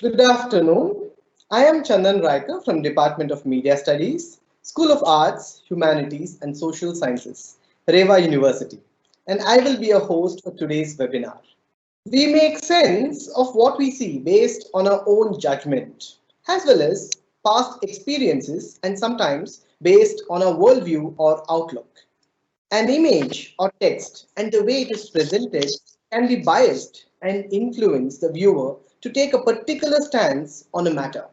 Good afternoon. I am Chandan Raikar from Department of Media Studies, School of Arts, Humanities and Social Sciences, Reva University, and I will be a host for today's webinar. We make sense of what we see based on our own judgment, as well as past experiences and sometimes based on our worldview or outlook. An image or text and the way it is presented can be biased and influence the viewer to take a particular stance on a matter.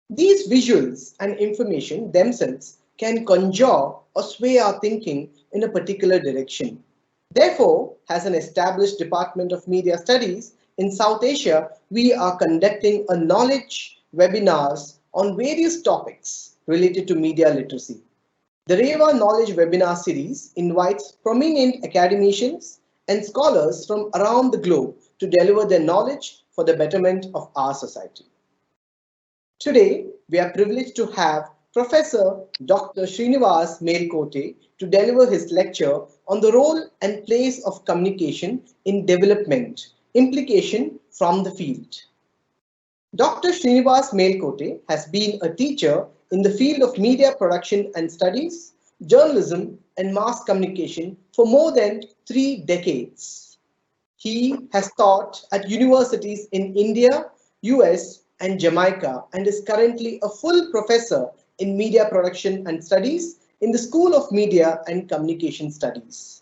These visuals and information themselves can conjure or sway our thinking in a particular direction. Therefore, as an established Department of Media Studies in South Asia, we are conducting a knowledge webinars on various topics related to media literacy. The Reva Knowledge Webinar Series invites prominent academicians and scholars from around the globe to deliver their knowledge for the betterment of our society. Today, we are privileged to have Professor Dr. Srinivas Melkote to deliver his lecture on the role and place of communication in development, implication from the field. Dr. Srinivas Melkote has been a teacher in the field of media production and studies, journalism and mass communication for more than 3 decades. He has taught at universities in India, US and Jamaica and is currently a full professor in media production and studies in the School of Media and Communication Studies.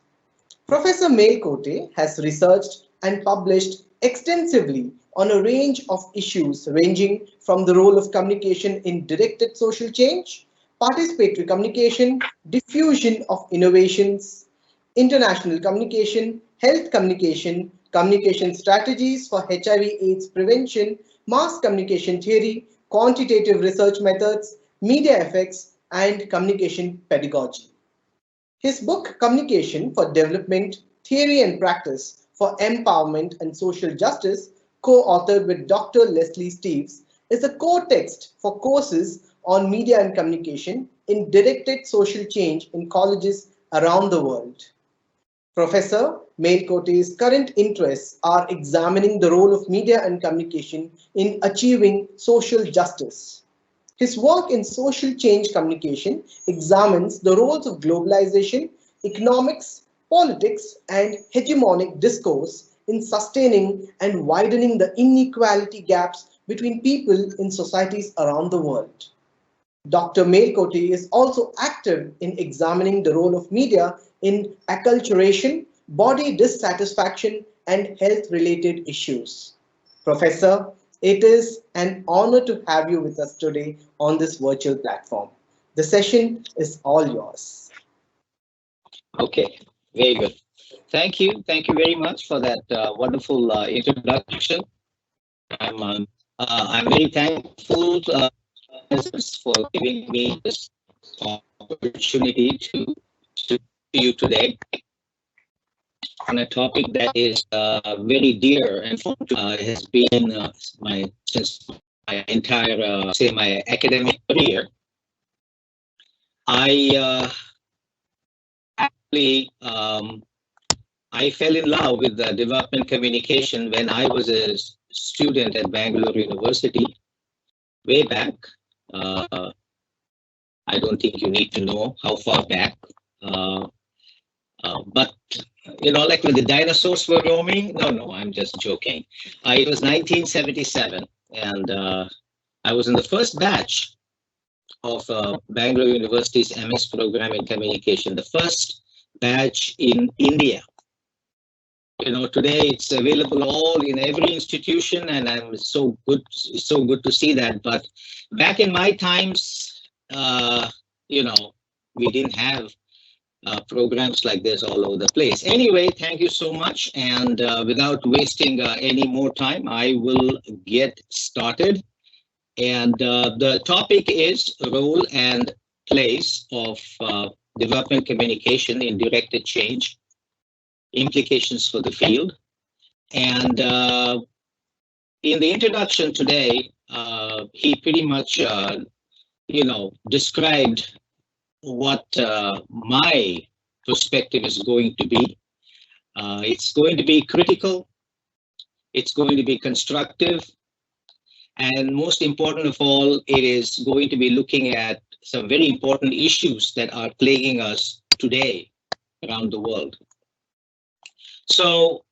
Professor Melkote has researched and published extensively on a range of issues ranging from the role of communication in directed social change, participatory communication, diffusion of innovations, international communication, health communication, communication strategies for HIV/AIDS prevention, mass communication theory, quantitative research methods, media effects, and communication pedagogy. His book, Communication for Development, Theory and Practice for Empowerment and Social Justice, co-authored with Dr. Leslie Steeves, is a core text for courses on media and communication in directed social change in colleges around the world. Professor Melkote's current interests are examining the role of media and communication in achieving social justice. His work in social change communication examines the roles of globalization, economics, politics, and hegemonic discourse in sustaining and widening the inequality gaps between people in societies around the world. Dr. Melkote is also active in examining the role of media in acculturation, body dissatisfaction, and health-related issues. Professor, it is an honor to have you with us today on this virtual platform. The session is all yours. Okay, very good. Thank you. Thank you very much for that wonderful introduction. I'm very thankful for giving me this opportunity to you today on a topic that is very dear and has been my since my entire say my academic career. I fell in love with the development communication when I was a student at Bangalore University way back. I don't think you need to know how far back. But, like when the dinosaurs were roaming, no, I'm just joking. It was 1977, and I was in the first batch of Bangalore University's MS program in communication, the first batch in India. Today it's available all in every institution, and I'm so good to see that. But back in my times, we didn't have programs like this all over the place. Anyway, thank you so much. And without wasting any more time, I will get started. And the topic is role and place of development communication in directed change, implications for the field. And in the introduction today, he pretty much, described what my perspective is going to be. It's going to be critical. It's going to be constructive. And most important of all, it is going to be looking at some very important issues that are plaguing us today around the world. So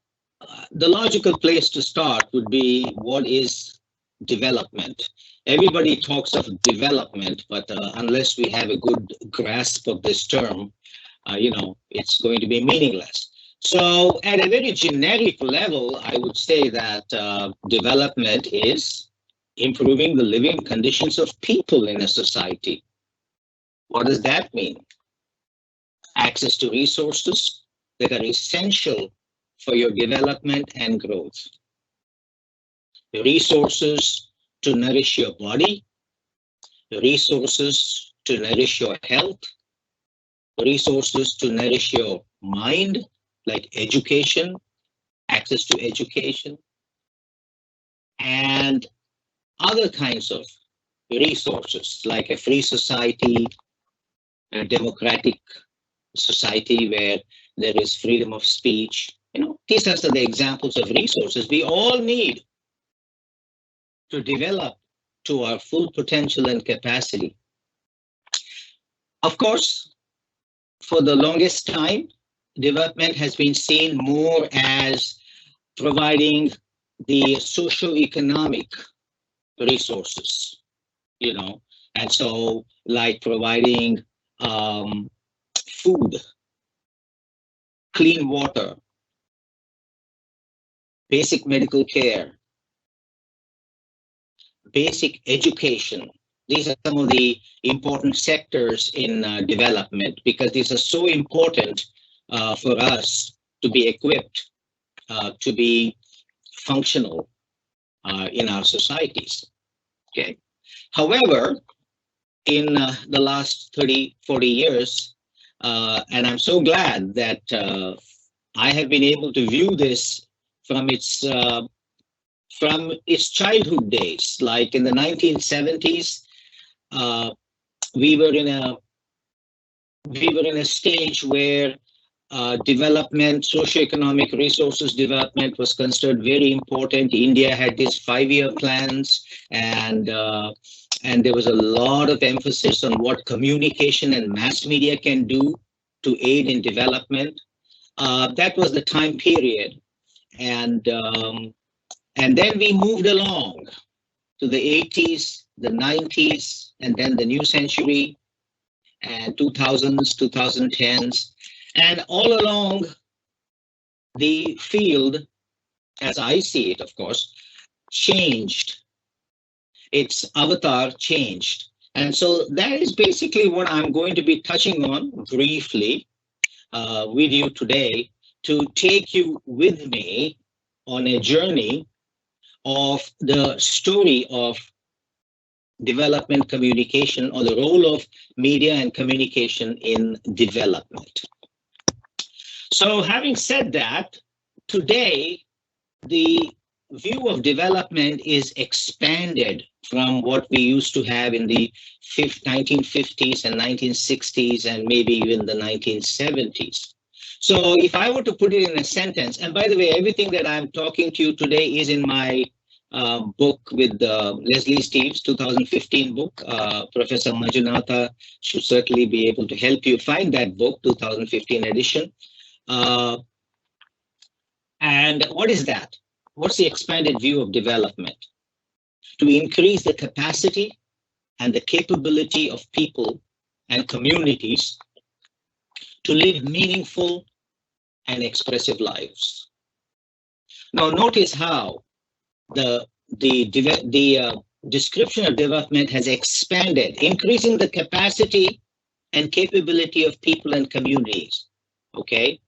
the logical place to start would be, what is development? Everybody talks of development, but unless we have a good grasp of this term, it's going to be meaningless. So at a very generic level, I would say that development is improving the living conditions of people in a society. What does that mean? Access to resources that are essential for your development and growth. Resources to nourish your body, resources to nourish your health, resources to nourish your mind, like education, access to education, and other kinds of resources, like a free society, a democratic society where there is freedom of speech. These are the examples of resources we all need to develop to our full potential and capacity. Of course, for the longest time, development has been seen more as providing the socio-economic resources, and so like providing food, clean water, basic medical care, basic education. These are some of the important sectors in development, because these are so important for us to be equipped, to be functional in our societies. Okay. However, in the last 30, 40 years, and I'm so glad that I have been able to view this from its childhood days. Like in the 1970s, we were in a stage where development, socioeconomic resources development was considered very important. India had these 5-year plans, and there was a lot of emphasis on what communication and mass media can do to aid in development. That was the time period, and then we moved along to the 80s, the 90s, and then the new century, and 2000s, 2010s. And all along the field, as I see it, of course, changed. Its avatar changed. And so that is basically what I'm going to be touching on briefly with you today, to take you with me on a journey of the story of development communication, or the role of media and communication in development. So having said that, today the view of development is expanded from what we used to have in the 1950s and 1960s, and maybe even the 1970s. So if I were to put it in a sentence, and by the way, everything that I'm talking to you today is in my book with Leslie Steve's 2015 book. Professor Majunatha should certainly be able to help you find that book, 2015 edition. And what is that? What's the expanded view of development? To increase the capacity and the capability of people and communities to live meaningful and expressive lives. Now, notice how the description of development has expanded, increasing the capacity and capability of people and communities. Okay,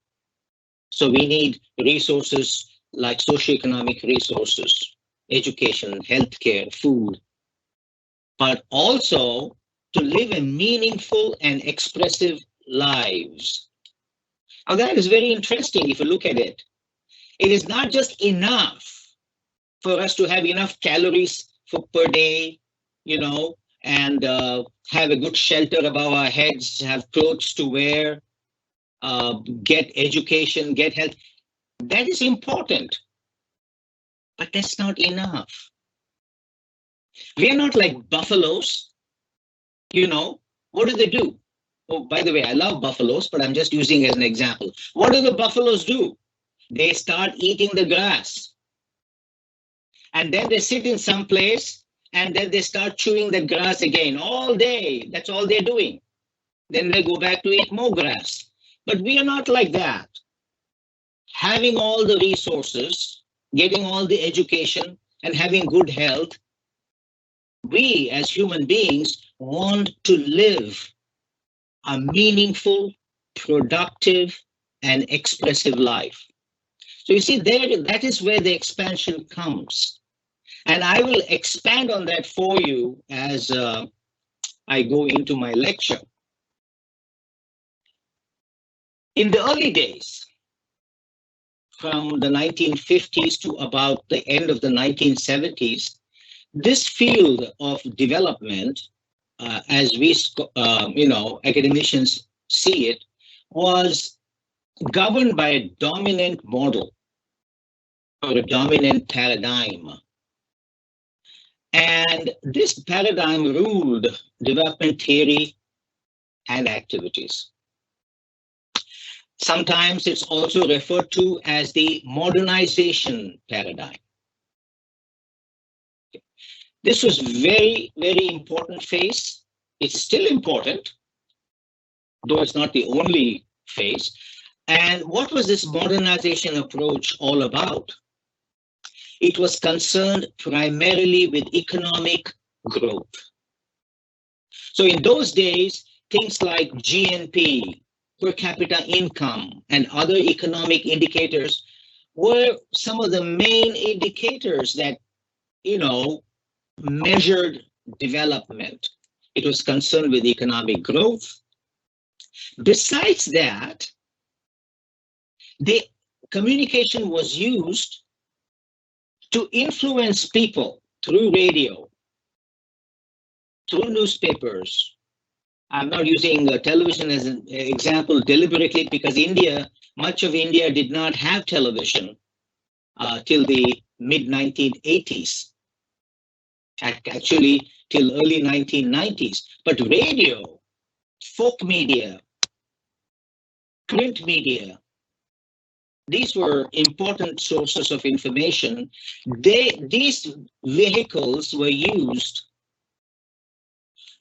so we need resources like socioeconomic resources, education, healthcare, food, but also to live a meaningful and expressive lives. Now that is very interesting if you look at it. It is not just enough for us to have enough calories per day, and have a good shelter above our heads, have clothes to wear, get education, get health. That is important, but that's not enough. We are not like buffaloes. You know, what do they do? Oh, by the way, I love buffaloes, but I'm just using as an example. What do the buffaloes do? They start eating the grass, and then they sit in some place, and then they start chewing the grass again all day. That's all they're doing. Then they go back to eat more grass. But we are not like that. Having all the resources, getting all the education, and having good health, we as human beings want to live a meaningful, productive, and expressive life. So you see, there that is where the expansion comes. And I will expand on that for you as I go into my lecture. In the early days, from the 1950s to about the end of the 1970s, this field of development, as we, academicians see it, was governed by a dominant model or a dominant paradigm. And this paradigm ruled development theory and activities. Sometimes it's also referred to as the modernization paradigm. This was very, very important phase. It's still important, though it's not the only phase. And what was this modernization approach all about? It was concerned primarily with economic growth. So in those days, things like GNP, per capita income, and other economic indicators were some of the main indicators that, measured development. It was concerned with economic growth. Besides that, the communication was used to influence people through radio, through newspapers. I'm not using television as an example deliberately because much of India did not have television till the mid 1980s. Actually, till early 1990s. But radio, folk media, print media, these were important sources of information. These vehicles were used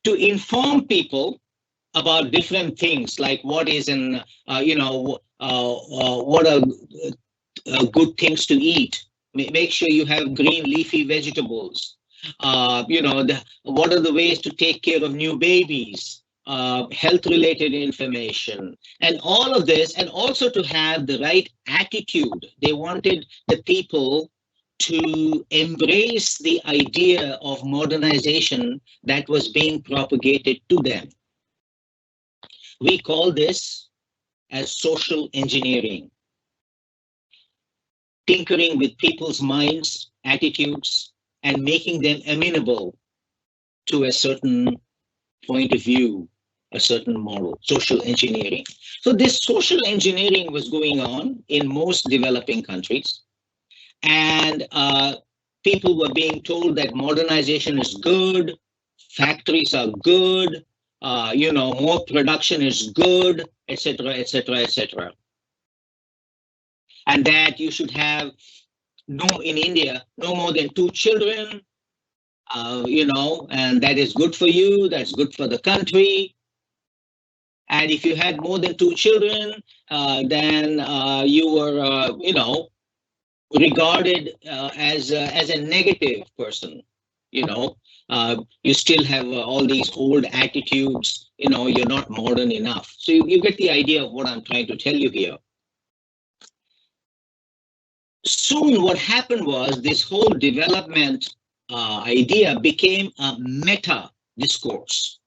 to inform people about different things, like what is what are good things to eat. Make sure you have green leafy vegetables. What are the ways to take care of new babies, health-related information, and all of this, and also to have the right attitude. They wanted the people to embrace the idea of modernization that was being propagated to them. We call this as social engineering, tinkering with people's minds, attitudes, and making them amenable to a certain point of view, a certain model, social engineering. So this social engineering was going on in most developing countries. And people were being told that modernization is good, factories are good, more production is good, etc., etc., etc. And that you should have in India, no more than 2 children, and that is good for you, that's good for the country. And if you had more than 2 children, then you were, regarded as a negative person. You still have all these old attitudes, you're not modern enough. So you get the idea of what I'm trying to tell you here. Soon what happened was this whole development idea became a meta discourse.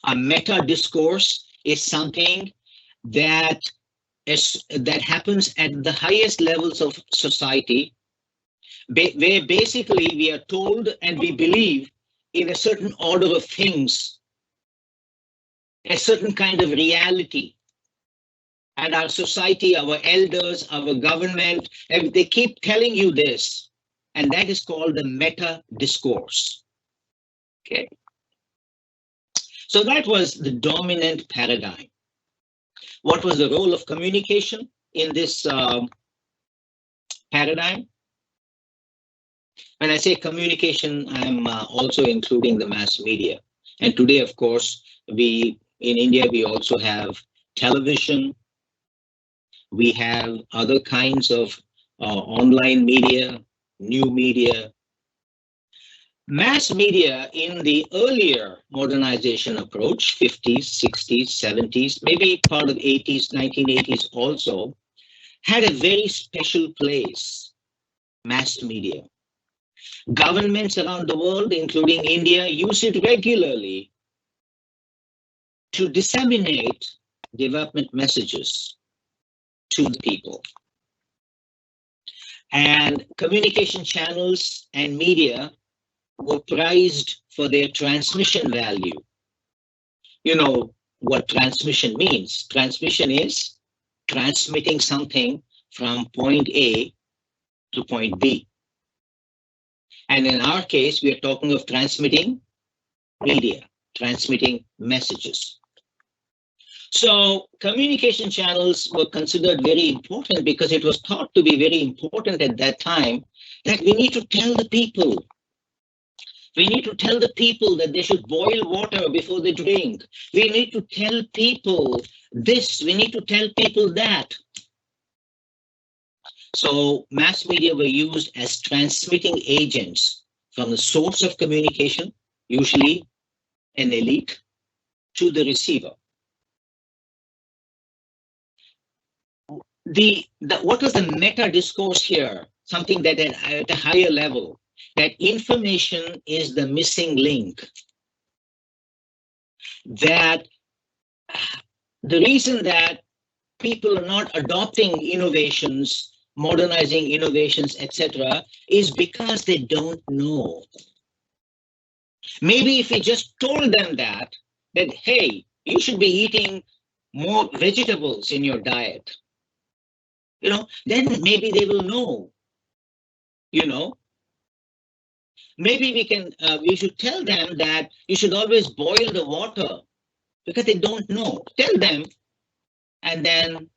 A meta discourse is something that happens at the highest levels of society, where basically we are told and we believe in a certain order of things, a certain kind of reality. And our society, our elders, our government, they keep telling you this. And that is called the meta discourse. Okay. So that was the dominant paradigm. What was the role of communication in this paradigm? When I say communication, I'm also including the mass media. And today, of course, in India, we also have television. We have other kinds of online media, new media. Mass media in the earlier modernization approach, 50s, 60s, 70s, maybe part of 80s, 1980s also, had a very special place, mass media. Governments around the world, including India, use it regularly to disseminate development messages to the people. And communication channels and media were prized for their transmission value. You know what transmission means. Transmission is transmitting something from point A to point B. And in our case, we are talking of transmitting media, transmitting messages. So communication channels were considered very important because it was thought to be very important at that time that we need to tell the people. We need to tell the people that they should boil water before they drink. We need to tell people this. We need to tell people that. So mass media were used as transmitting agents from the source of communication, usually an elite, to the receiver. What was the meta discourse here? Something that at a higher level, that information is the missing link. That the reason that people are not adopting innovations, modernizing innovations, etc., is because they don't know. Maybe if we just told them that hey, you should be eating more vegetables in your diet, then maybe they will know. Maybe we should tell them that you should always boil the water because they don't know. Tell them, and then,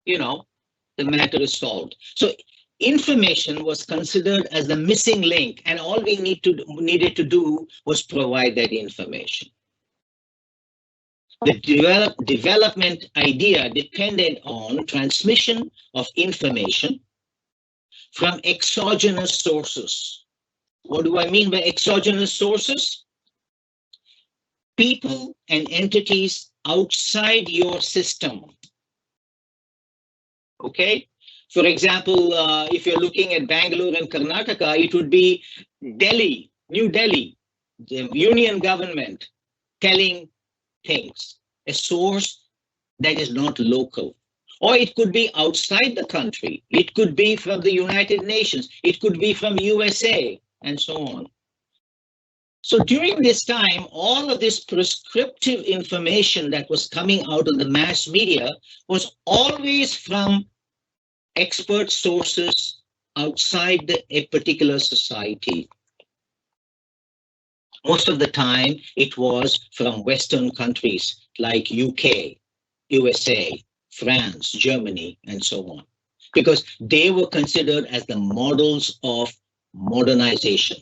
the matter is solved. So information was considered as the missing link, and all we needed to do was provide that information. The development idea depended on transmission of information from exogenous sources. What do I mean by exogenous sources? People and entities outside your system. Okay? For example, if you're looking at Bangalore and Karnataka, it would be Delhi, New Delhi, the union government telling things, a source that is not local. Or it could be outside the country. It could be from the United Nations. It could be from USA, and so on. So during this time, all of this prescriptive information that was coming out of the mass media was always from expert sources outside a particular society. Most of the time, it was from Western countries like UK, USA, France, Germany, and so on, because they were considered as the models of modernization.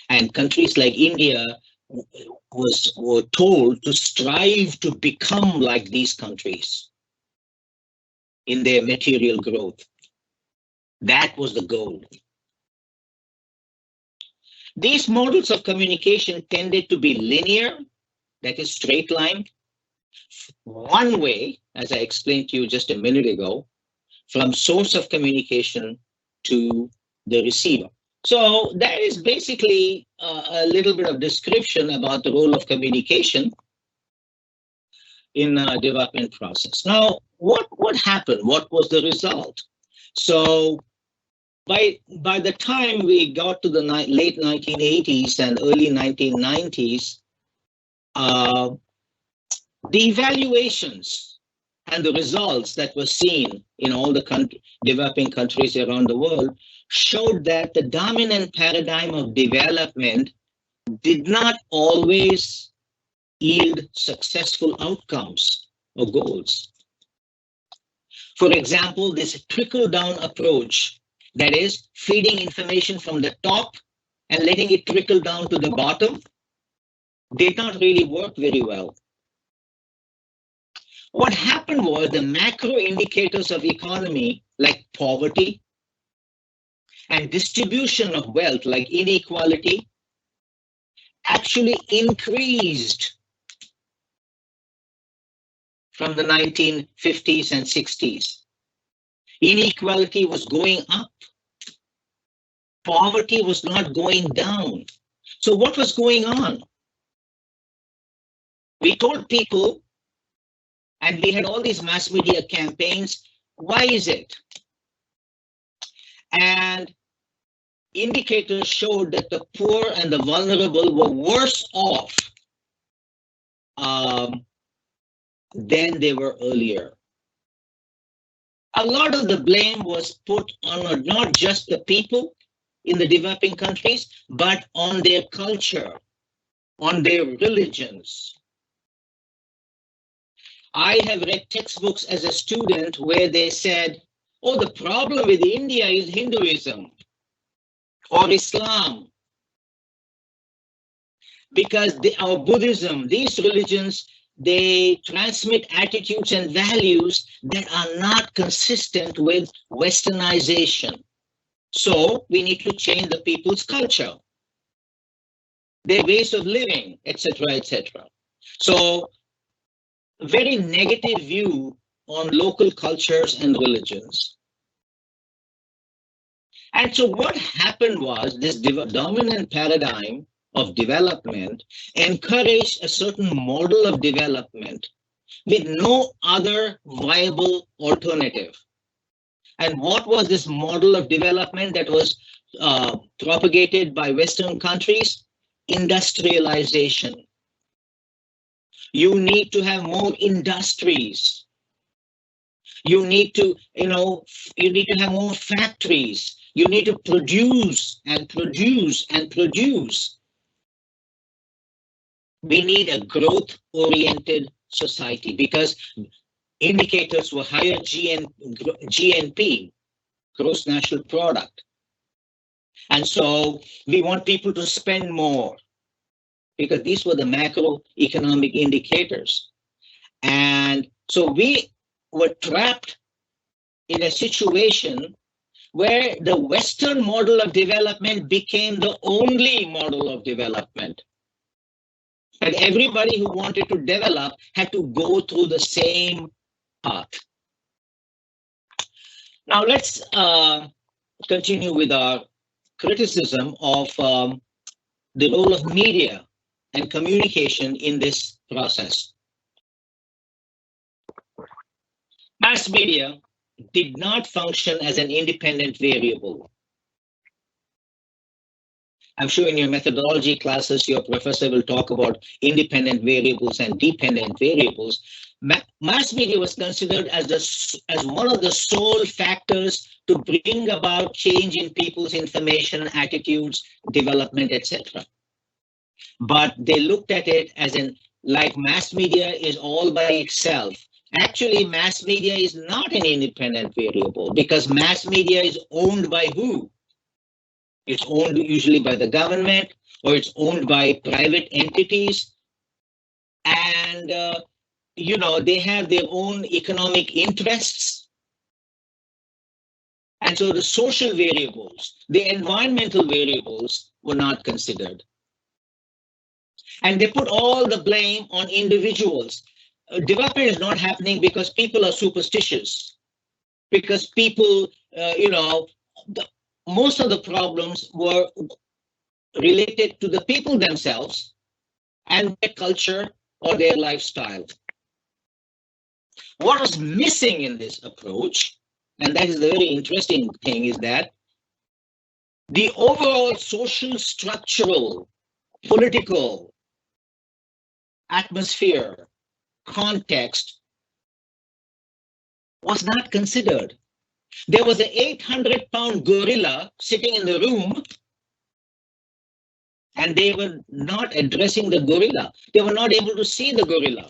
And countries like India were told to strive to become like these countries in their material growth. That was the goal. These models of communication tended to be linear, that is straight line, one way, as I explained to you just a minute ago, from source of communication to the receiver. So that is basically a little bit of description about the role of communication in a development process. Now, what happened? What was the result? So by the time we got to the late 1980s and early 1990s, the evaluations and the results that were seen in all the developing countries around the world showed that the dominant paradigm of development did not always yield successful outcomes or goals. For example, this trickle-down approach, that is, feeding information from the top and letting it trickle down to the bottom, did not really work very well. What happened was the macro indicators of economy, like poverty and distribution of wealth, like inequality, actually increased from the 1950s and 60s. Inequality was going up. Poverty was not going down. So what was going on? We told people, and we had all these mass media campaigns, why is it? And indicators showed that the poor and the vulnerable were worse off than they were earlier. A lot of the blame was put on not just the people in the developing countries, but on their culture, on their religions. I have read textbooks as a student where they said, oh, the problem with India is Hinduism or Islam, because our Buddhism, these religions, they transmit attitudes and values that are not consistent with Westernization. So we need to change the people's culture, their ways of living, etc., etc. So very negative view on local cultures and religions. And so what happened was this dominant paradigm of development encouraged a certain model of development with no other viable alternative. And what was this model of development that was propagated by Western countries? Industrialization. You need to have more industries. You need to, you need to have more factories. You need to produce and produce and produce. We need a growth-oriented society because indicators were higher GNP, gross national product. And so we want people to spend more because these were the macroeconomic indicators. And so we were trapped in a situation where the Western model of development became the only model of development. And everybody who wanted to develop had to go through the same path. Now let's continue with our criticism of the role of media and communication in this process. Mass media did not function as an independent variable. I'm sure in your methodology classes, your professor will talk about independent variables and dependent variables. Mass media was considered as one of the sole factors to bring about change in people's information, attitudes, development, etc. But they looked at it as like mass media is all by itself. Actually, mass media is not an independent variable because mass media is owned by who? It's owned usually by the government or it's owned by private entities. And, they have their own economic interests. And so the social variables, the environmental variables were not considered. And they put all the blame on individuals. Development is not happening because people are superstitious, because people, most of the problems were related to the people themselves and their culture or their lifestyle. What was missing in this approach, and that is the very interesting thing, is that the overall social, structural, political atmosphere, context was not considered. There was an 800-pound gorilla sitting in the room, and they were not addressing the gorilla. They were not able to see the gorilla.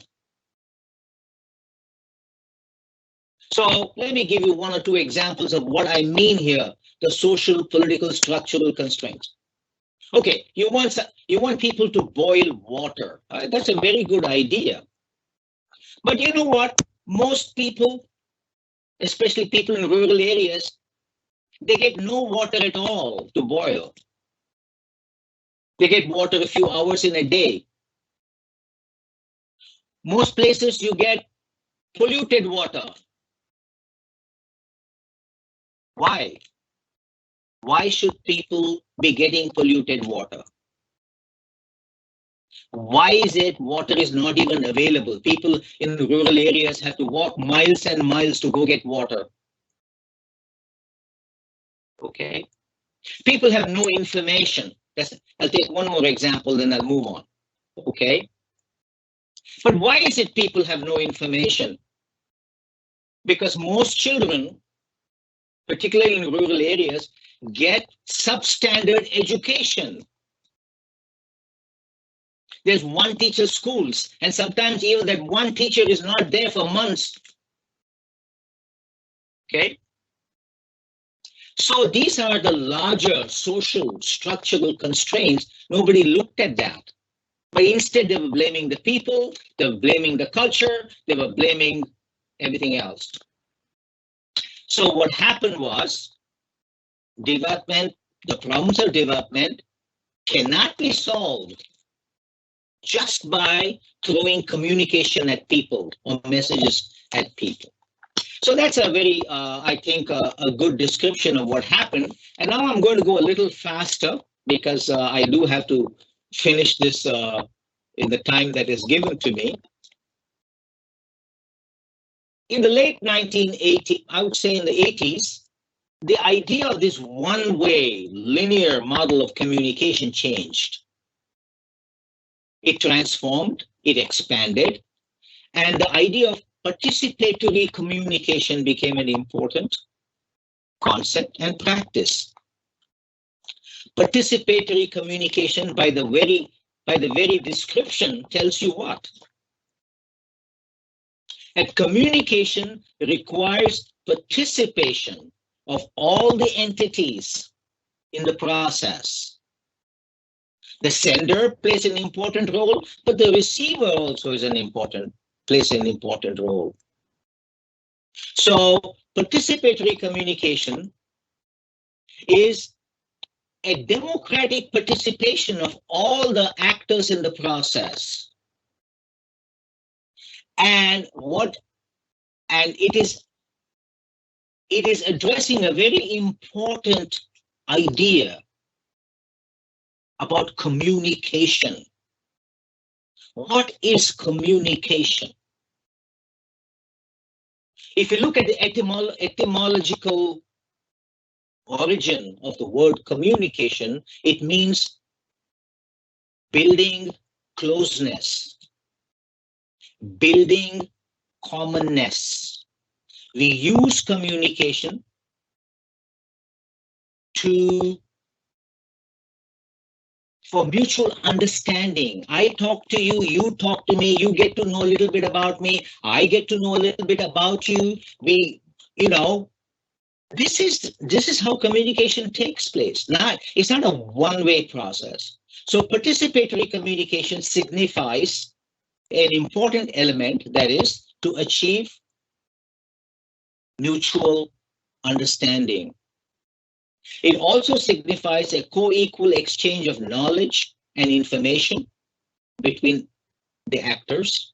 So let me give you one or two examples of what I mean here, the social, political, structural constraints. Okay, you want people to boil water. That's a very good idea. But you know what? Most people, especially people in rural areas, they get no water at all to boil. They get water a few hours in a day. Most places you get polluted water. Why? Why should people be getting polluted water? Why is it water is not even available? People in rural areas have to walk miles and miles to go get water. Okay. People have no information. I'll take one more example, then I'll move on. Okay. But why is it people have no information? Because most children, particularly in rural areas, get substandard education. There's one teacher schools, and sometimes even that one teacher is not there for months. Okay. So these are the larger social structural constraints. Nobody looked at that. But instead, they were blaming the people, they were blaming the culture, they were blaming everything else. So what happened was development, the problems of development cannot be solved just by throwing communication at people or messages at people. So that's a very, I think, a good description of what happened. And now I'm going to go a little faster because I do have to finish this in the time that is given to me. In the late 1980s, I would say in the 80s, the idea of this one-way linear model of communication changed. It transformed, it expanded, and the idea of participatory communication became an important concept and practice. Participatory communication, by the very description, tells you what? And communication requires participation of all the entities in the process. The sender plays an important role, but the receiver also plays an important role. So participatory communication is a democratic participation of all the actors in the process. And it is addressing a very important idea about communication. What is communication? If you look at the etymological origin of the word communication, it means building closeness, building commonness. We use communication for mutual understanding. I talk to you, you talk to me, you get to know a little bit about me, I get to know a little bit about you. This is how communication takes place. Now, it's not a one-way process. So participatory communication signifies an important element, that is to achieve mutual understanding. It also signifies a co-equal exchange of knowledge and information between the actors.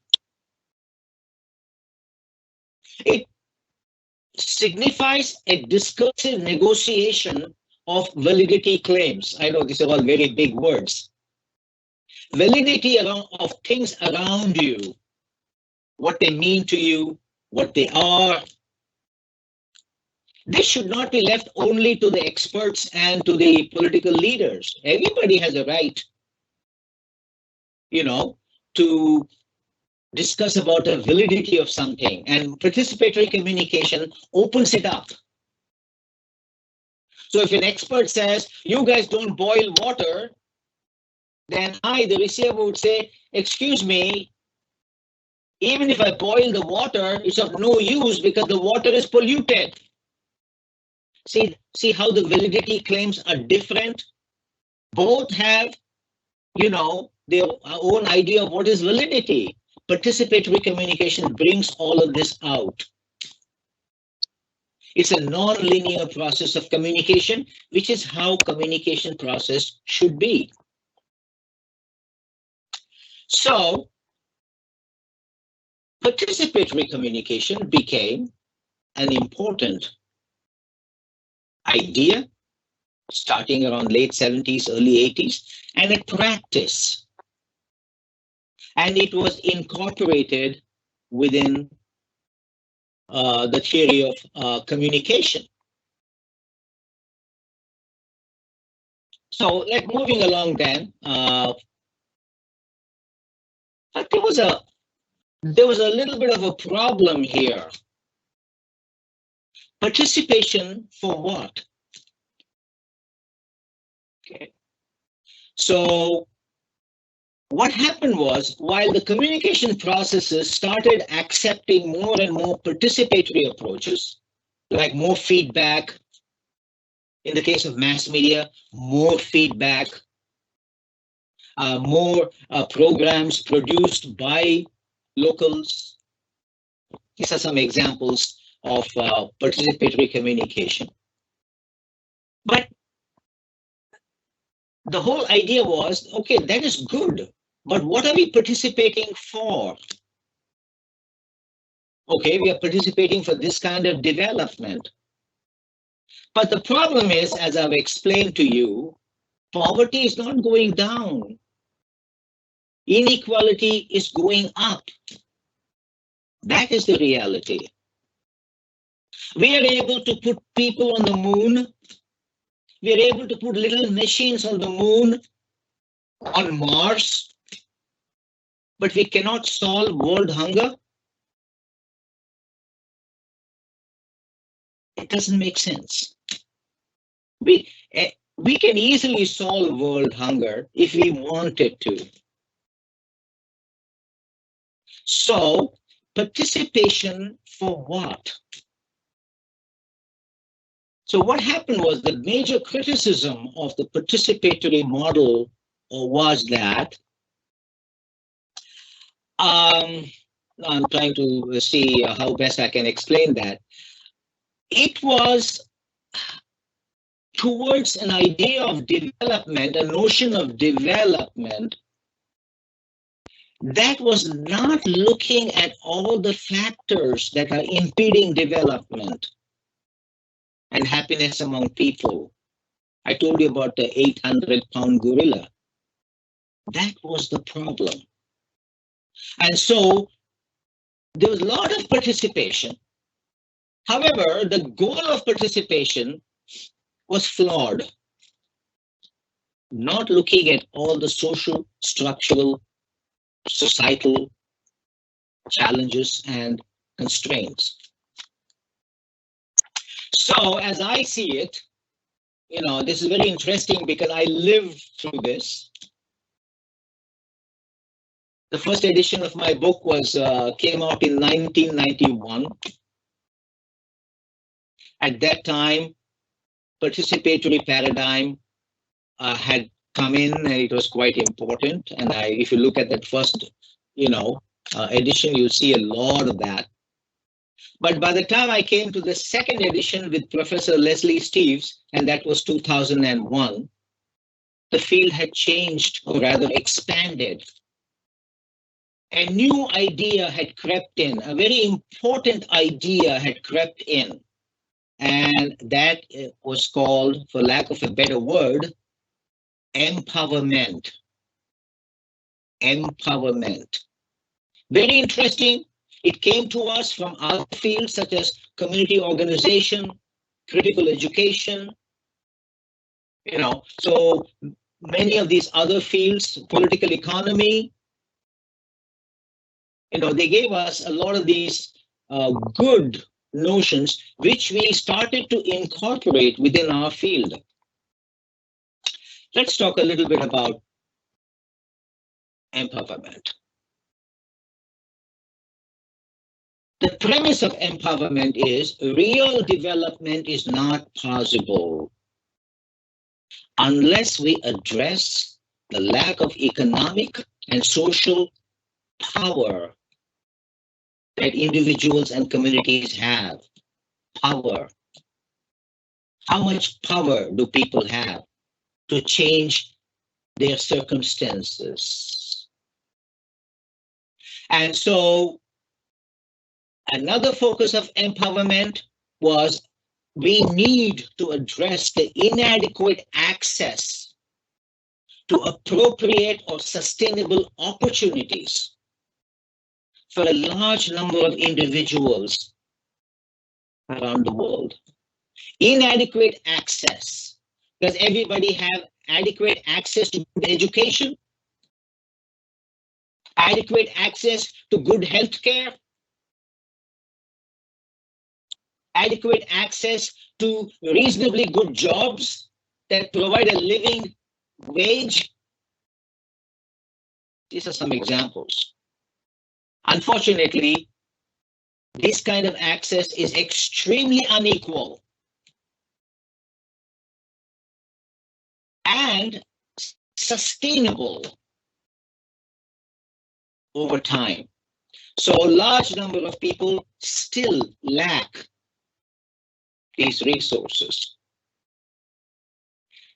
It signifies a discursive negotiation of validity claims. I know these are all very big words. Validity of things around you, what they mean to you, what they are. This should not be left only to the experts and to the political leaders. Everybody has a right, to discuss about the validity of something, and participatory communication opens it up. So if an expert says, you guys don't boil water, then I, the receiver, would say, excuse me, even if I boil the water, it's of no use because the water is polluted. See how the validity claims are different? Both have, their own idea of what is validity. Participatory communication brings all of this out. It's a non-linear process of communication, which is how communication process should be. So, participatory communication became an important idea starting around late 70s, early 80s, and a practice. And it was incorporated within the theory of communication. So, moving along then, but there was a little bit of a problem here. Participation for what? Okay. So what happened was, while the communication processes started accepting more and more participatory approaches, like more feedback, in the case of mass media, more feedback, more programs produced by locals. These are some examples of participatory communication. But the whole idea was, okay, that is good, but what are we participating for? Okay, we are participating for this kind of development. But the problem is, as I've explained to you, poverty is not going down. Inequality is going up. That is the reality. We are able to put people on the moon. We are able to put little machines on the moon, on Mars, but we cannot solve world hunger. It doesn't make sense. We can easily solve world hunger if we wanted to. So, participation for what? So what happened was, the major criticism of the participatory model was that, I'm trying to see how best I can explain that. It was towards an idea of development, a notion of development, that was not looking at all the factors that are impeding development and happiness among people. I told you about the 800-pound gorilla. That was the problem. And so there was a lot of participation. However, the goal of participation was flawed, not looking at all the social, structural, societal challenges and constraints. So as I see it, this is very interesting because I lived through this. The first edition of my book came out in 1991. At that time, participatory paradigm had come in, and it was quite important. And if you look at that first, edition, you'll see a lot of that. But by the time I came to the second edition with Professor Leslie Steeves, and that was 2001, the field had changed, or rather expanded. A new idea had crept in, a very important idea had crept in. And that was called, for lack of a better word, empowerment. Empowerment. Very interesting. It came to us from other fields such as community organization, critical education. So many of these other fields, political economy, they gave us a lot of these good notions, which we started to incorporate within our field. Let's talk a little bit about empowerment. The premise of empowerment is real development is not possible unless we address the lack of economic and social power that individuals and communities have. Power. How much power do people have to change their circumstances? And so another focus of empowerment was we need to address the inadequate access to appropriate or sustainable opportunities for a large number of individuals around the world. Inadequate access. Does everybody have adequate access to good education? Adequate access to good health care? Adequate access to reasonably good jobs that provide a living wage? These are some examples. Unfortunately, this kind of access is extremely unequal and sustainable over time. So a large number of people still lack these resources.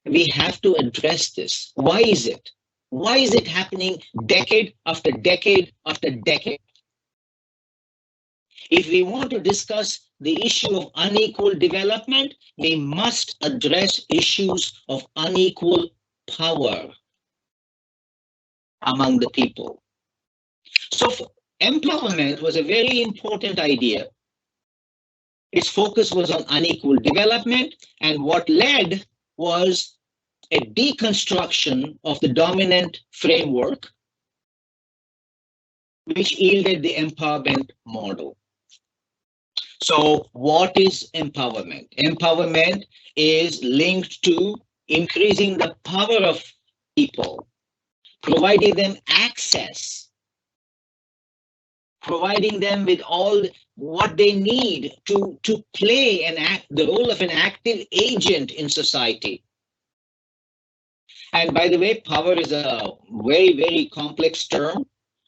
We have to address this. Why is it? Why is it happening decade after decade after decade? If we want to discuss the issue of unequal development, we must address issues of unequal power among the people. So empowerment was a very important idea. Its focus was on unequal development, and what led was a deconstruction of the dominant framework, which yielded the empowerment model. So what is empowerment? Empowerment is linked to increasing the power of people, providing them access, providing them with all what they need to play the role of an active agent in society. And by the way, power is a very, very complex term,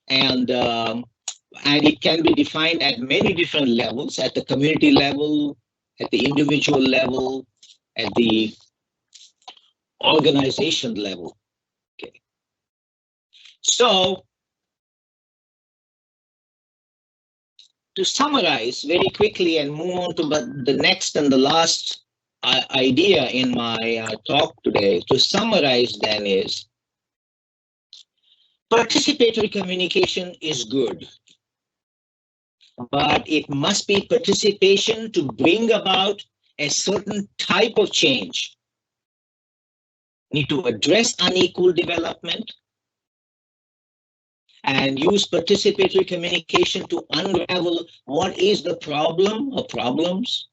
and it can be defined at many different levels, at the community level, at the individual level, at the organization level. Okay. So to summarize very quickly and move on to the next and the last idea in my talk today, to summarize then is participatory communication is good, but it must be participation to bring about a certain type of change. Need to address unequal development and use participatory communication to unravel what is the problem or problems.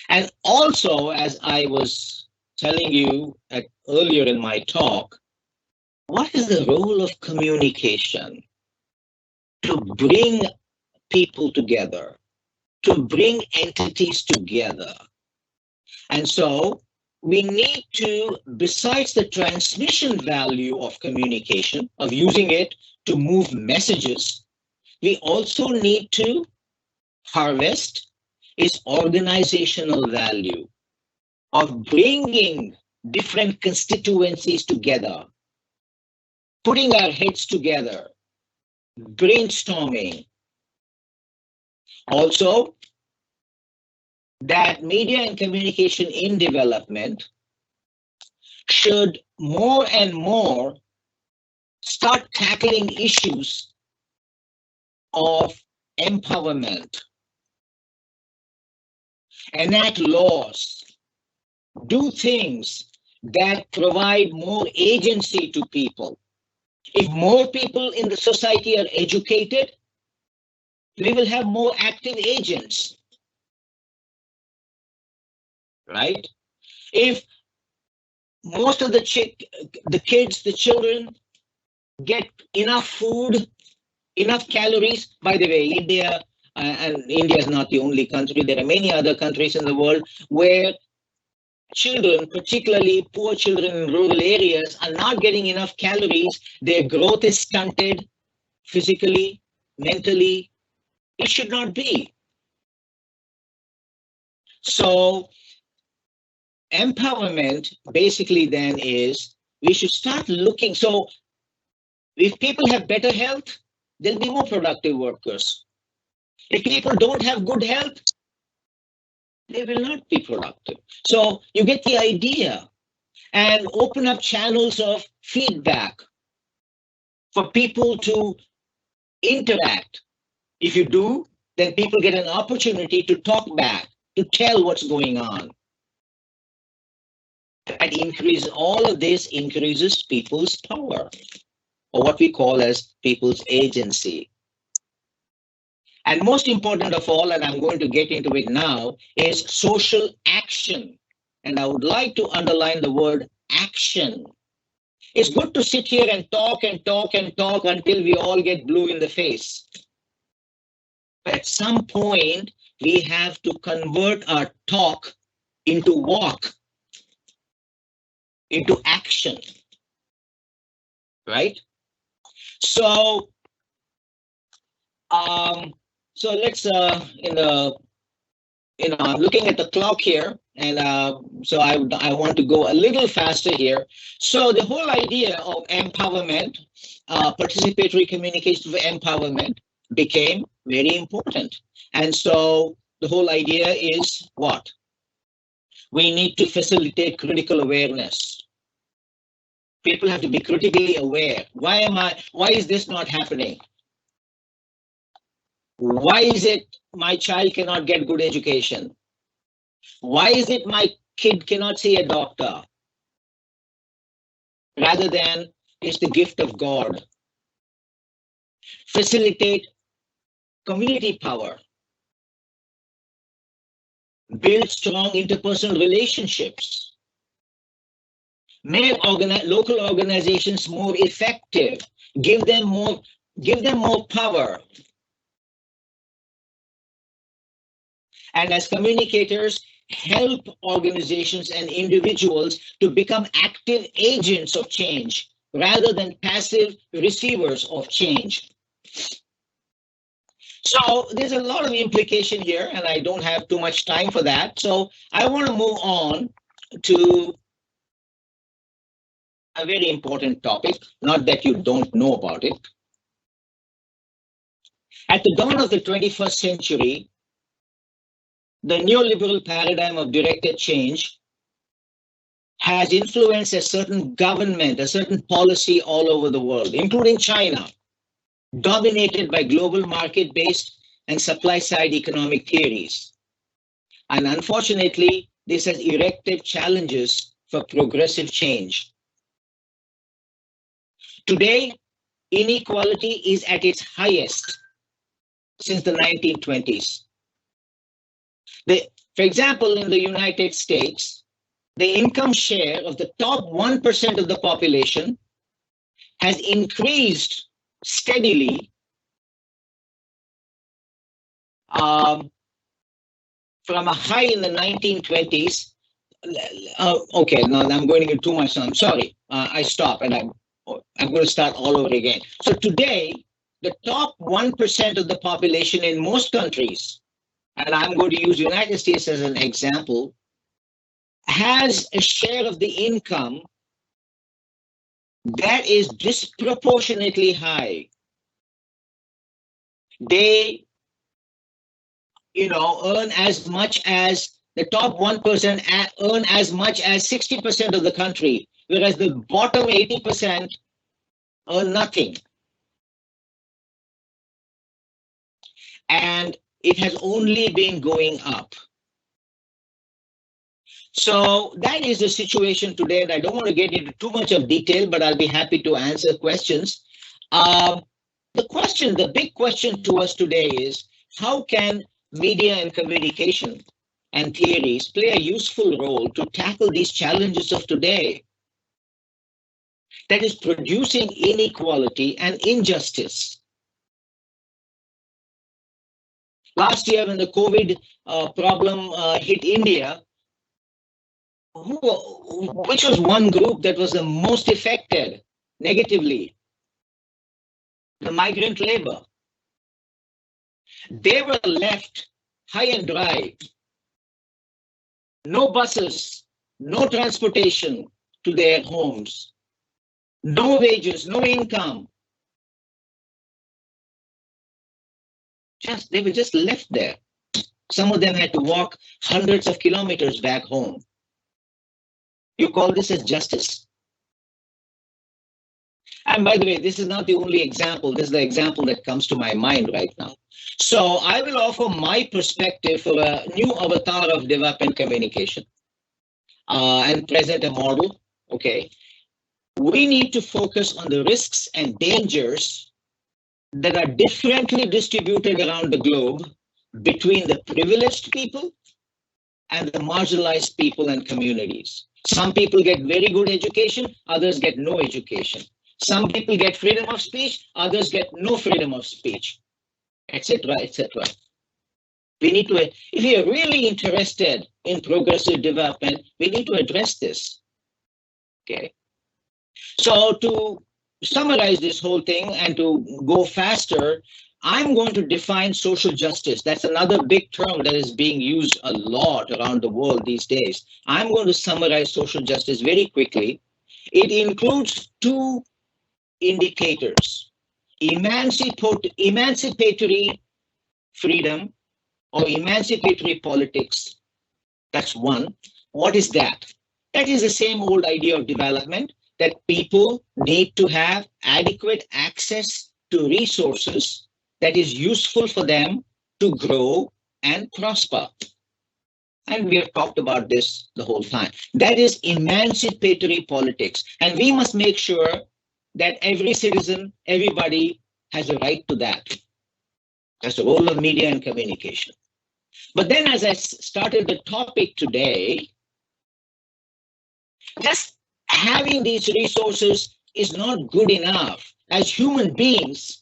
And also, as I was telling you earlier in my talk, what is the role of communication to bring people together, to bring entities together? And so we need to, besides the transmission value of communication, of using it to move messages, we also need to harvest its organizational value of bringing different constituencies together, putting our heads together, brainstorming. Also, that media and communication in development should more and more start tackling issues of empowerment, enact laws, do things that provide more agency to people. If more people in the society are educated, we will have more active agents, right? If most of the kids, the children get enough food, enough calories. By the way, India, and India is not the only country. There are many other countries in the world where children, particularly poor children in rural areas, are not getting enough calories. Their growth is stunted physically, mentally. It should not be. So empowerment basically then is we should start looking. So if people have better health, they'll be more productive workers. If people don't have good health, they will not be productive. So you get the idea, and open up channels of feedback for people to interact. If you do, then people get an opportunity to talk back, to tell what's going on. That increase, all of this increases people's power, or what we call as people's agency. And most important of all, and I'm going to get into it now, is social action. And I would like to underline the word action. It's good to sit here and talk and talk and talk until we all get blue in the face. But at some point, we have to convert our talk into walk, into action, right? So, let's I'm looking at the clock here, and so I want to go a little faster here. So the whole idea of empowerment, participatory communication for empowerment, became very important. And so the whole idea is what? We need to facilitate critical awareness. People have to be critically aware. Why is this not happening? Why is it my child cannot get good education? Why is it my kid cannot see a doctor? Rather than it's the gift of God. Facilitate community power. Build strong interpersonal relationships. Make local organizations more effective. Give them more power. And as communicators, help organizations and individuals to become active agents of change rather than passive receivers of change. So there's a lot of implication here, and I don't have too much time for that. So I want to move on to a very important topic, not that you don't know about it. At the dawn of the 21st century, the neoliberal paradigm of directed change has influenced a certain government, a certain policy all over the world, including China, dominated by global market-based and supply-side economic theories. And unfortunately, this has erected challenges for progressive change. Today, inequality is at its highest since the 1920s. For example, in the United States, the income share of the top 1% of the population has increased steadily from a high in the 1920s. Okay, no, I'm going into too much. So I'm sorry. I stop and I'm going to start all over again. So today, the top 1% of the population in most countries, and I'm going to use United States as an example, has a share of the income that is disproportionately high. They, earn as much as the top 1% earn as much as 60% of the country, whereas the bottom 80% earn nothing. And it has only been going up. So that is the situation today, and I don't want to get into too much of detail, but I'll be happy to answer questions. The big question to us today is, how can media and communication and theories play a useful role to tackle these challenges of today? that is producing inequality and injustice. Last year, when the COVID problem hit India, which was one group that was the most affected negatively? The migrant labor. They were left high and dry. No buses, no transportation to their homes, no wages, no income. They were just left there. Some of them had to walk hundreds of kilometers back home. You call this as justice? And by the way, this is not the only example. This is the example that comes to my mind right now. So I will offer my perspective for a new avatar of development communication and present a model. Okay. We need to focus on the risks and dangers that are differently distributed around the globe between the privileged people and the marginalized people and communities. Some people get very good education, others get no education. Some people get freedom of speech, others get no freedom of speech, etc., etc. We need to, if we are really interested in progressive development, we need to address this. Okay. So to summarize this whole thing and to go faster, I'm going to define social justice. That's another big term that is being used a lot around the world these days. I'm going to summarize social justice very quickly. It includes two indicators: emancipatory freedom or emancipatory politics. That's one. What is that? That is the same old idea of development, that people need to have adequate access to resources that is useful for them to grow and prosper. And we have talked about this the whole time. That is emancipatory politics. And we must make sure that every citizen, everybody has a right to that. That's the role of media and communication. But then as I started the topic today, just having these resources is not good enough. As human beings,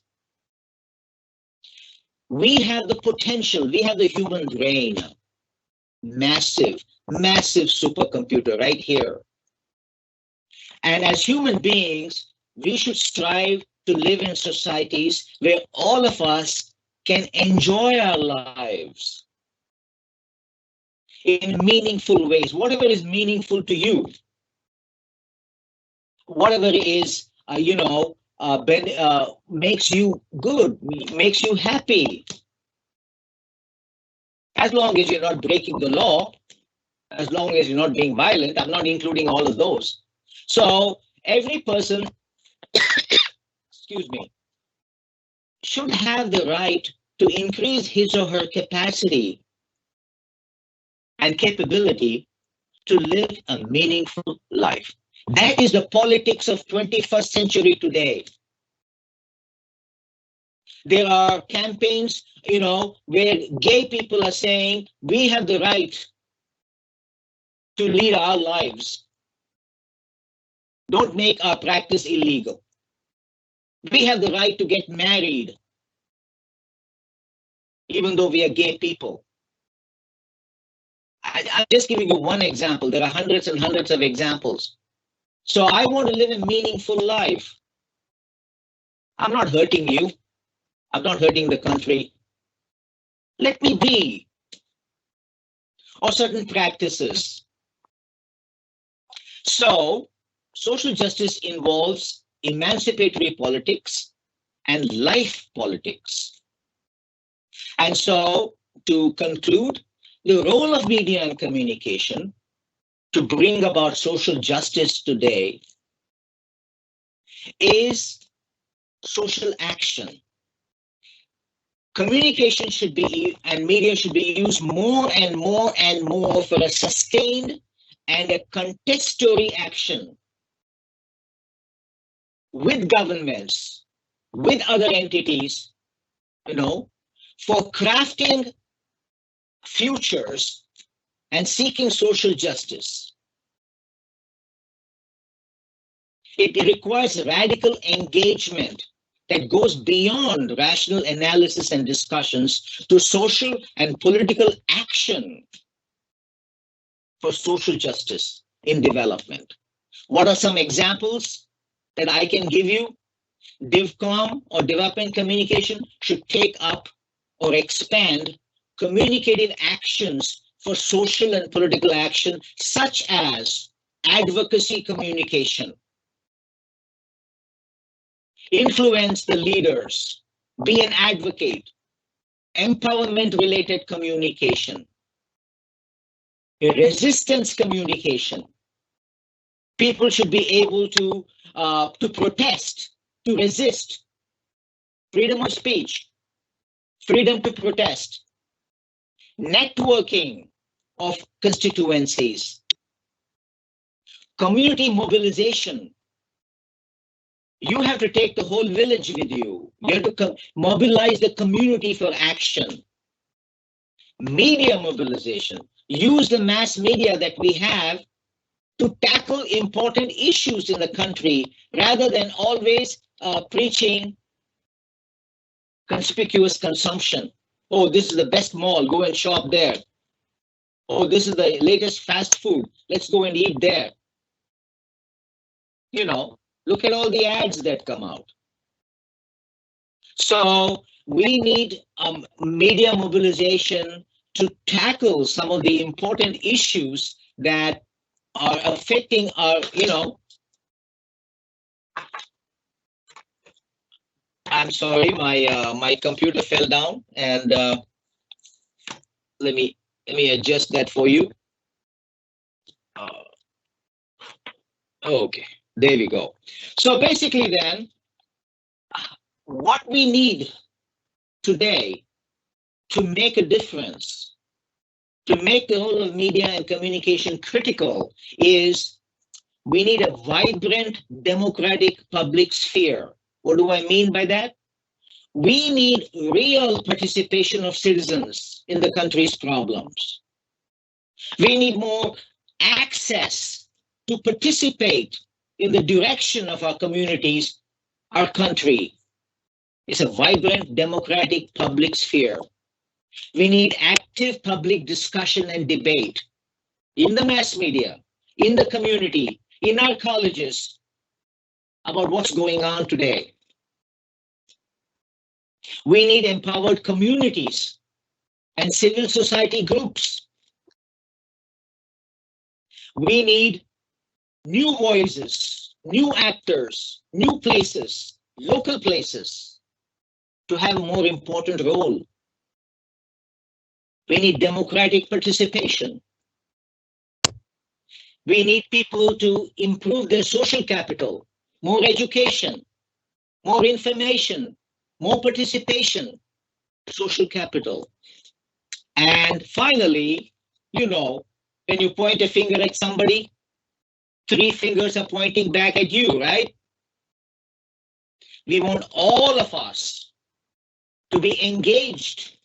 we have the potential, we have the human brain, massive supercomputer right here. And as human beings, we should strive to live in societies where all of us can enjoy our lives in meaningful ways, whatever is meaningful to you, whatever is, makes you good, makes you happy. As long as you're not breaking the law, as long as you're not being violent, I'm not including all of those. So every person, excuse me, should have the right to increase his or her capacity and capability to live a meaningful life. That is the politics of 21st century today. There are campaigns, where gay people are saying, we have the right to lead our lives. Don't make our practice illegal. We have the right to get married, even though we are gay people. I'm just giving you one example. There are hundreds and hundreds of examples. So I want to live a meaningful life. I'm not hurting you. I'm not hurting the country. Let me be. Or certain practices. So social justice involves emancipatory politics and life politics. And so to conclude, the role of media and communication to bring about social justice today is social action. Communication should be, and media should be used more and more and more for a sustained and a contestatory action with governments, with other entities, for crafting futures and seeking social justice. It requires radical engagement that goes beyond rational analysis and discussions to social and political action for social justice in development. What are some examples that I can give you? DivCom or development communication should take up or expand communicative actions for social and political action, such as advocacy communication, influence the leaders, be an advocate, empowerment related communication, resistance communication. People should be able to protest, to resist, freedom of speech, freedom to protest, networking of constituencies, community mobilization. You have to take the whole village with you. You have to mobilize the community for action. Media mobilization. Use the mass media that we have to tackle important issues in the country rather than always preaching conspicuous consumption. Oh, this is the best mall, go and shop there. Oh, this is the latest fast food, let's go and eat there. You know, look at all the ads that come out. So we need media mobilization to tackle some of the important issues that are affecting our, I'm sorry, my computer fell down, and let me adjust that for you. Okay, there we go. So basically then, what we need today to make a difference, to make the role of media and communication critical, is we need a vibrant democratic public sphere. What do I mean by that? We need real participation of citizens in the country's problems. We need more access to participate in the direction of our communities, our country. It's a vibrant democratic public sphere. We need active public discussion and debate in the mass media, in the community, in our colleges about what's going on today. We need empowered communities and civil society groups. We need new voices, new actors, new places, local places to have a more important role. We need democratic participation. We need people to improve their social capital, more education, more information, more participation, social capital. And finally, when you point a finger at somebody, 3 fingers are pointing back at you, right? We want all of us to be engaged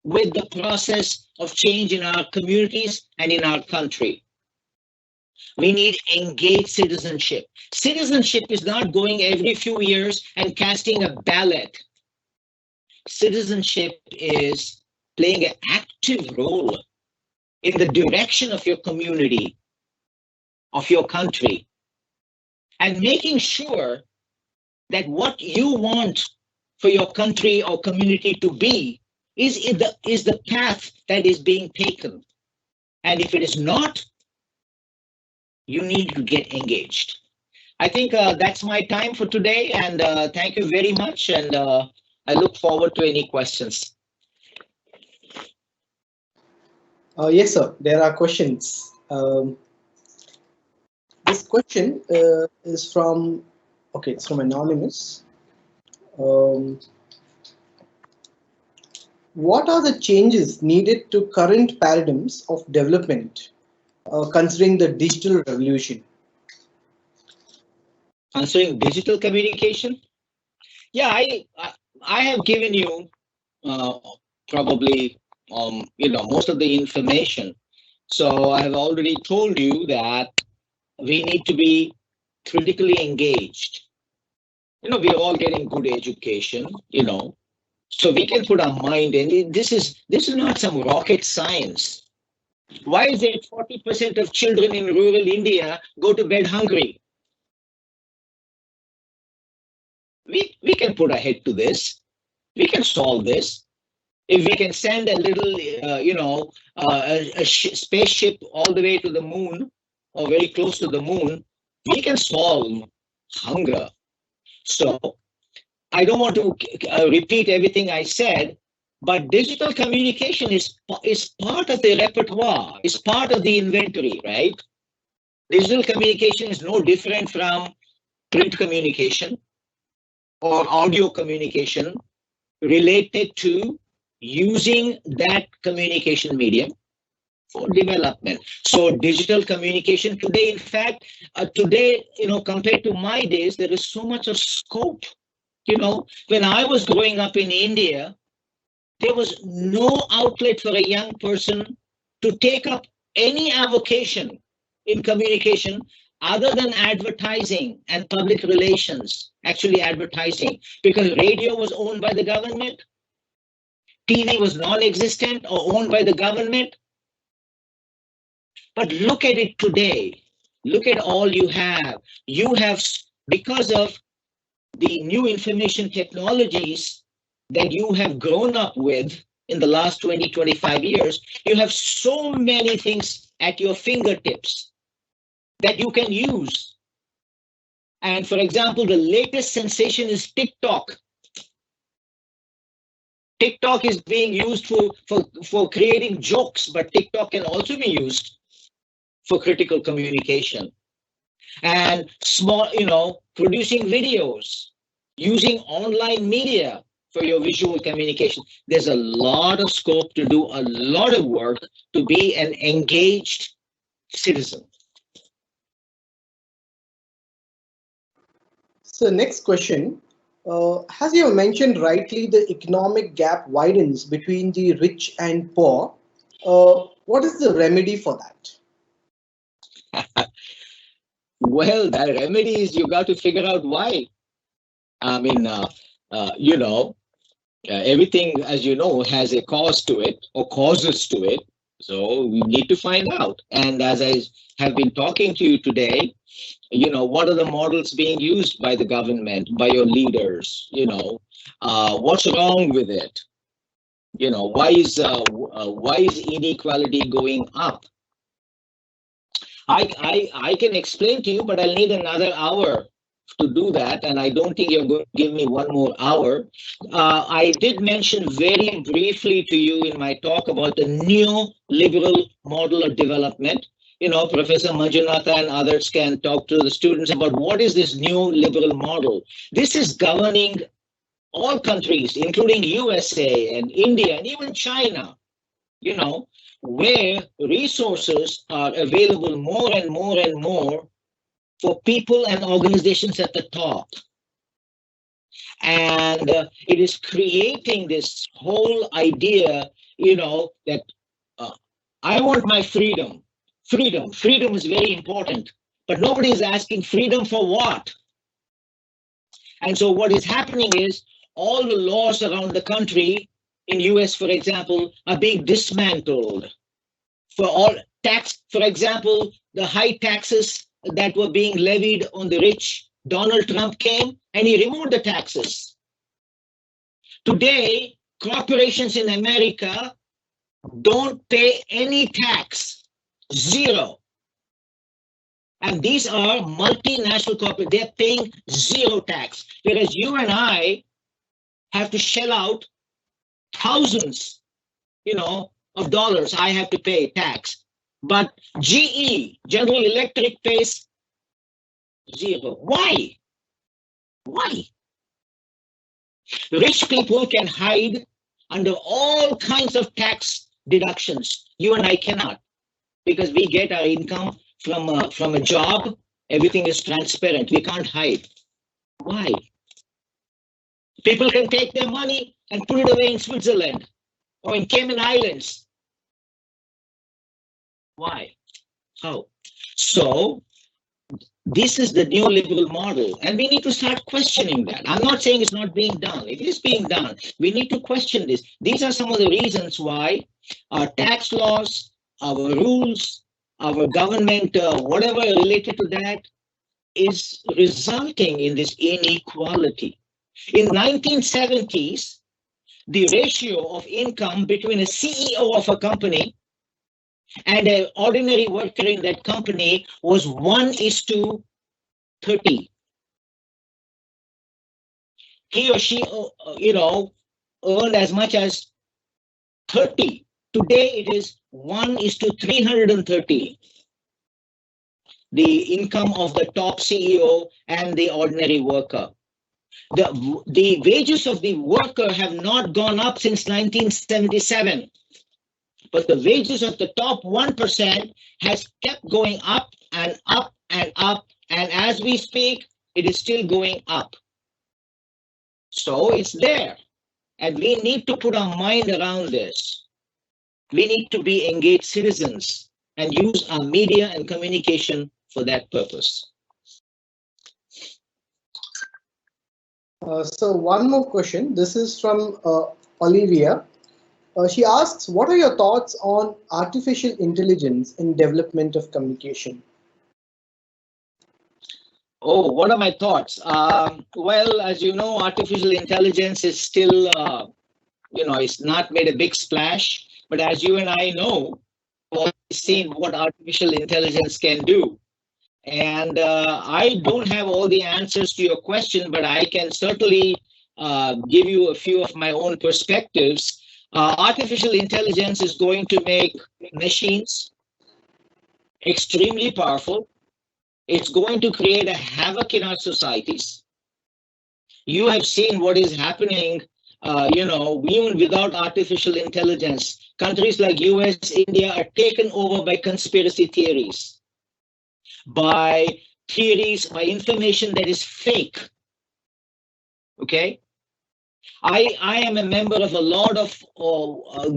with the process of change in our communities and in our country. We need engaged citizenship. Citizenship is not going every few years and casting a ballot. Citizenship is playing an active role in the direction of your community, of your country, and making sure that what you want for your country or community to be is the path that is being taken. And if it is not, you need to get engaged. I think that's my time for today, and thank you very much, and I look forward to any questions. Yes, sir. There are questions. This question is from, okay, it's from Anonymous. What are the changes needed to current paradigms of development, considering the digital revolution? Considering digital communication? Yeah, I have given you probably most of the information. So I have already told you that we need to be critically engaged. We're all getting good education, so we can put our mind in. This is not some rocket science. Why is it 40% of children in rural India go to bed hungry? We can put a head to this. We can solve this. If we can send a little, spaceship all the way to the moon or very close to the moon, we can solve hunger. So I don't want to repeat everything I said, but digital communication is part of the repertoire, is part of the inventory, right? Digital communication is no different from print communication or audio communication related to using that communication medium for development. So digital communication today, in fact, compared to my days, there is so much of scope. When I was growing up in India, there was no outlet for a young person to take up any avocation in communication other than advertising and public relations, actually advertising, because radio was owned by the government, TV was non-existent or owned by the government. But look at it today. Look at all you have. You have, because of the new information technologies that you have grown up with in the last 20, 25 years, you have so many things at your fingertips that you can use. And for example, the latest sensation is TikTok. TikTok is being used for creating jokes, but TikTok can also be used for critical communication. And producing videos, using online media for your visual communication. There's a lot of scope to do a lot of work to be an engaged citizen. So next question, as you have mentioned rightly, the economic gap widens between the rich and poor. What is the remedy for that? Well, the remedy is you got to figure out why. I mean, everything, as you know, has a cause to it or causes to it. So we need to find out. And as I have been talking to you today, what are the models being used by the government, by your leaders? What's wrong with it? Why is inequality going up? I can explain to you, but I'll need another hour to do that, and I don't think you're going to give me one more hour. I did mention very briefly to you in my talk about the neoliberal model of development. Professor Manjunatha and others can talk to the students about what is this neoliberal model. This is governing all countries, including USA and India and even China, where resources are available more and more and more for people and organizations at the top. And it is creating this whole idea, that I want my freedom. Freedom is very important, but nobody is asking freedom for what? And so what is happening is all the laws around the country, in US, for example, are being dismantled. For all tax, for example, the high taxes that were being levied on the rich, Donald Trump came and he removed the taxes. Today, corporations in America don't pay any tax, zero. And these are multinational corporations, they're paying zero tax. Whereas you and I have to shell out thousands, of dollars I have to pay tax. But GE, General Electric, pays zero. Why? Why? Rich people can hide under all kinds of tax deductions. You and I cannot, because we get our income from a job. Everything is transparent. We can't hide. Why? People can take their money and put it away in Switzerland or in Cayman Islands. Why? How? So This is the neoliberal model, and we need to start questioning that. I'm not saying it's not being done. It is being done. We need to question this. These are some of the reasons why our tax laws, our rules, our government, whatever related to that, is resulting in this inequality. In 1970s, the ratio of income between a CEO of a company and an ordinary worker in that company was 1:30. He or she, earned as much as 30. Today it is 1:330. The income of the top CEO and the ordinary worker. The wages of the worker have not gone up since 1977, but the wages of the top 1% has kept going up and up and up, and as we speak, it is still going up. So it's there, and we need to put our mind around this. We need to be engaged citizens and use our media and communication for that purpose. So one more question. This is from Olivia. She asks, what are your thoughts on artificial intelligence in development of communication? Oh, what are my thoughts? Well, as you know, artificial intelligence is still, it's not made a big splash. But as you and I know, we've seen what artificial intelligence can do. And I don't have all the answers to your question, but I can certainly give you a few of my own perspectives. Artificial intelligence is going to make machines extremely powerful. It's going to create a havoc in our societies. You have seen what is happening, even without artificial intelligence. Countries like US, India are taken over by conspiracy theories, by information that is fake. Okay? I am a member of a lot of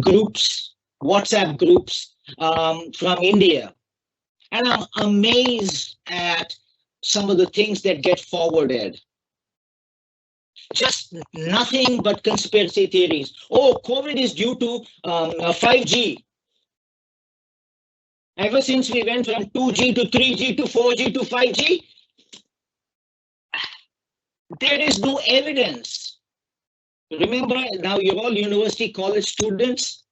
groups, WhatsApp groups from India. And I'm amazed at some of the things that get forwarded. Just nothing but conspiracy theories. Oh, COVID is due to 5G. Ever since we went from 2G to 3G to 4G to 5G, there is no evidence. Remember, now you're all university college students.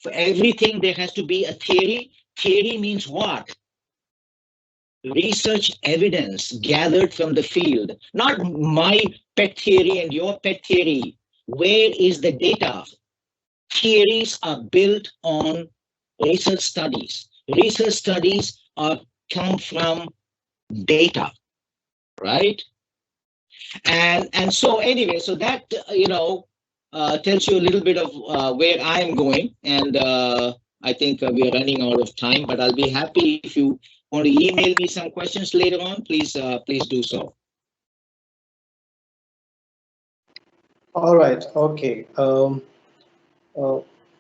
For everything, there has to be a theory. Theory means what? Research evidence gathered from the field, not my pet theory and your pet theory. Where is the data? Theories are built on research studies. Research studies come from data, right? And so anyway, so that tells you a little bit of where I'm going, and I think we are running out of time. But I'll be happy if you want to email me some questions later on. Please do so. All right. Okay.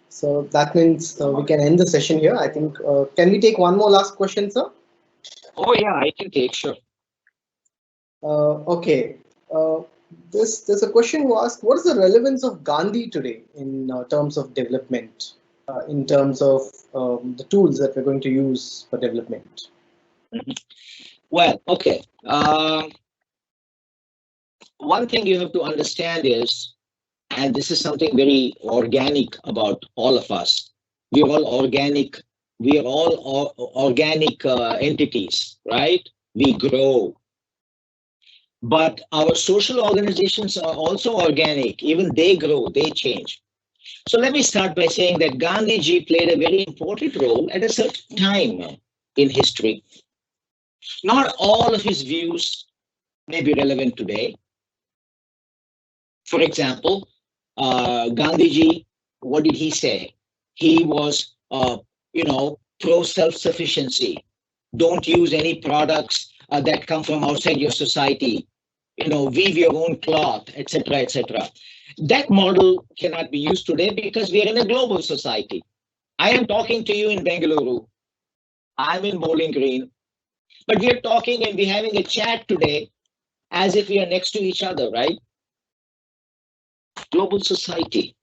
So that means we can end the session here. I think. Can we take one more last question, sir? Oh yeah, I can take, sure. Okay. There's a question who asked, what is the relevance of Gandhi today in terms of development, in terms of the tools that we're going to use for development? Well, okay. One thing you have to understand is, and this is something very organic about all of us. We are all organic. We are all organic entities, right? We grow. But our social organizations are also organic. Even they grow, they change. So let me start by saying that Gandhiji played a very important role at a certain time in history. Not all of his views may be relevant today. For example, Gandhiji, what did he say? He was, pro self-sufficiency. Don't use any products that come from outside your society. Weave your own cloth, etc., etc. That model cannot be used today because we are in a global society. I am talking to you in Bengaluru. I'm in Bowling Green. But we're talking and we're having a chat today as if we are next to each other, right? Global society.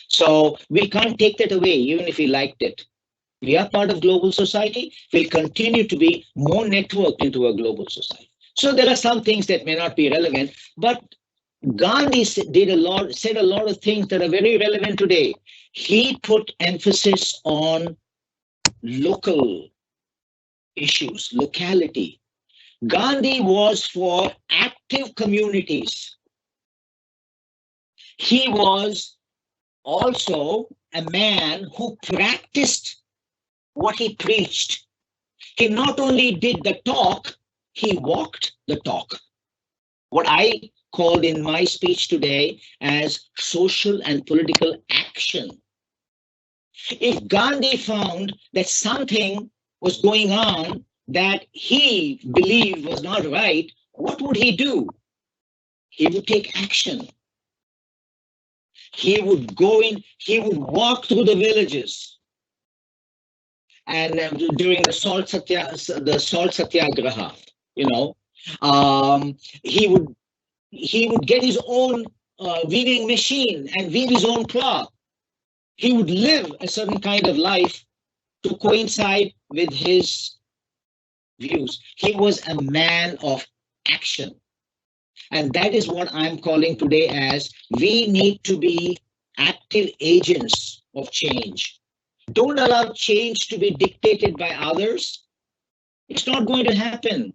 So we can't take that away, even if we liked it. We are part of global society. We'll continue to be more networked into a global society. So there are some things that may not be relevant, but Gandhi said a lot of things that are very relevant today. He put emphasis on local issues, locality. Gandhi was for active communities. He was also a man who practiced what he preached. He not only did the talk, he walked the talk. What I called in my speech today as social and political action. If Gandhi found that something was going on that he believed was not right, what would he do? He would take action. He would go in, he would walk through the villages. And during the salt satyagraha, you know, he would get his own weaving machine and weave his own cloth. He would live a certain kind of life to coincide with his views. He was a man of action. And that is what I'm calling today as we need to be active agents of change. Don't allow change to be dictated by others. It's not going to happen.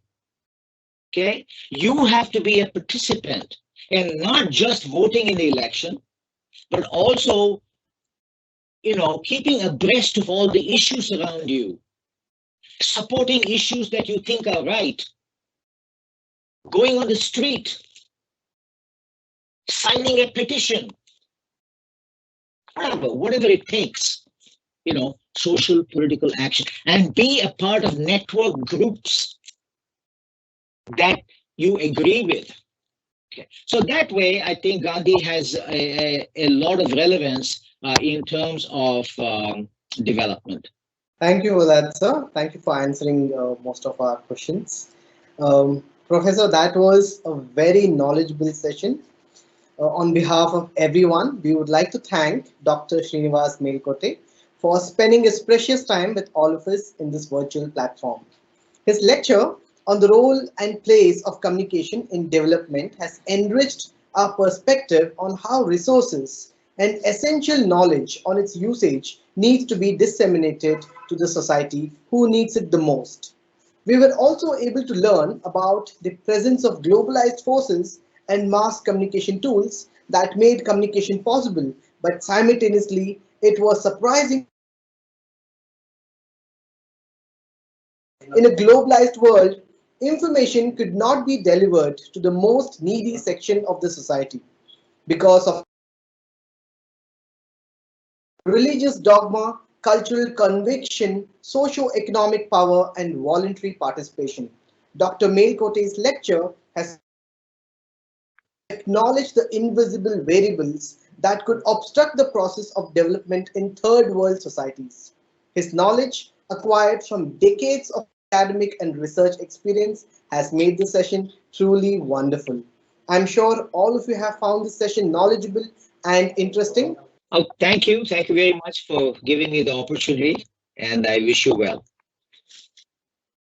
Okay? You have to be a participant and not just voting in the election, but also, keeping abreast of all the issues around you, supporting issues that you think are right, going on the street, signing a petition, whatever it takes, social political action, and be a part of network groups that you agree with. Okay. So that way, I think Gandhi has a lot of relevance in terms of development. Thank you for that, sir. Thank you for answering most of our questions. Professor, that was a very knowledgeable session. On behalf of everyone, we would like to thank Dr. Srinivas Melkote for spending his precious time with all of us in this virtual platform. His lecture on the role and place of communication in development has enriched our perspective on how resources and essential knowledge on its usage needs to be disseminated to the society who needs it the most. We were also able to learn about the presence of globalized forces and mass communication tools that made communication possible, but simultaneously, it was surprising. In a globalized world, information could not be delivered to the most needy section of the society because of religious dogma, cultural conviction, socio-economic power, and voluntary participation. Dr. Melkote's lecture has acknowledged the invisible variables that could obstruct the process of development in third world societies. His knowledge, acquired from decades of academic and research experience, has made the session truly wonderful. I'm sure all of you have found this session knowledgeable and interesting. Oh, thank you. Thank you very much for giving me the opportunity, and I wish you well.